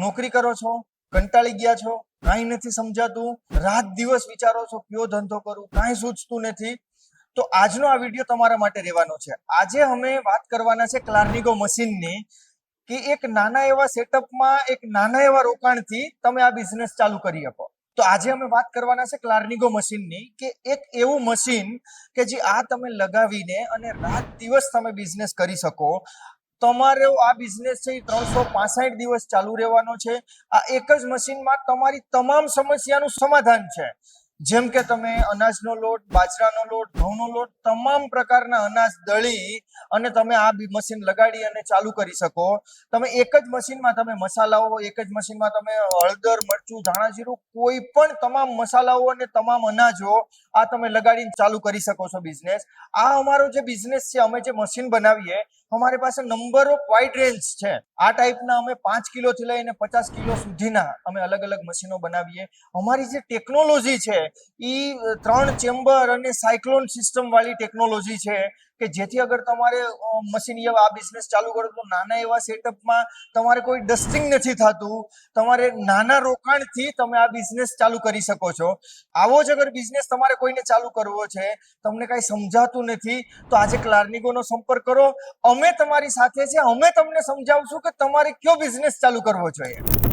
નોકરી કરો છો, કંટાળી ગયા છો, કાંઈ નથી સમજાતું, રાત દિવસ વિચારો છો કયો ધંધો કરું, કાંઈ સૂચતું નથી, તો આજનો આ વિડીયો તમારા માટે રહેવાનો છે. આજે અમે વાત કરવાના છે ક્લાર્નિગો મશીનની, કે એક નાના એવા સેટઅપમાં એક નાના એવા રોકાણથી તમે આ બિઝનેસ ચાલુ કરી શકો. તો આજે અમે વાત કરવાના છે ક્લાર્નિગો મશીનની, કે એક એવું મશીન કે જે આ તમે લગાવીને અને રાત દિવસ તમે બિઝનેસ કરી શકો. તમારો આ બિઝનેસ છે એ 365 દિવસ ચાલુ રહેવાનો છે. આ એક જ મશીનમાં તમારી તમામ સમસ્યાનું સમાધાન છે. જેમ કે તમે અનાજનો લોટ, બાજરાનો લોટ, ઘઉંનો લોટ, તમામ પ્રકારના અનાજ દળી અને તમે આ મશીન લગાડી અને ચાલુ કરી શકો. તમે એક જ મશીનમાં તમે મસાલાઓ, એક જ મશીનમાં તમે હળદર, મરચું, ધાણા જીરું, કોઈ પણ તમામ મસાલાઓ અને તમામ અનાજો આ તમે લગાડીને ચાલુ કરી શકો છો બિઝનેસ. આ અમારો જે બિઝનેસ છે, અમે જે મશીન બનાવીએ, અમારી પાસે નંબર ઓફ વાઇડ રેન્જ છે. આ ટાઈપના અમે 5 કિલોથી લઈને 50 કિલો સુધીના અમે અલગ અલગ મશીનો બનાવીએ. અમારી જે ટેકનોલોજી છે એ 3 ચેમ્બર અને સાયક્લોન સિસ્ટમ વાળી ટેકનોલોજી છે, કે જેથી અગર તમારે મશીન આ બિઝનેસ ચાલુ કરો તો નાના એવા સેટઅપમાં તમારે કોઈ ડસ્ટિંગ નથી થતું, તમારે નાના રોકાણથી તમે આ બિઝનેસ ચાલુ કરી શકો છો. આવો જ અગર બિઝનેસ તમારે કોઈને ચાલુ કરવો છે, તમને કાંઈ સમજાતું નથી, તો આજે ક્લાર્નિગોનો સંપર્ક કરો. અમે તમારી સાથે છે, અમે તમને સમજાવશું કે તમારે કયો બિઝનેસ ચાલુ કરવો જોઈએ.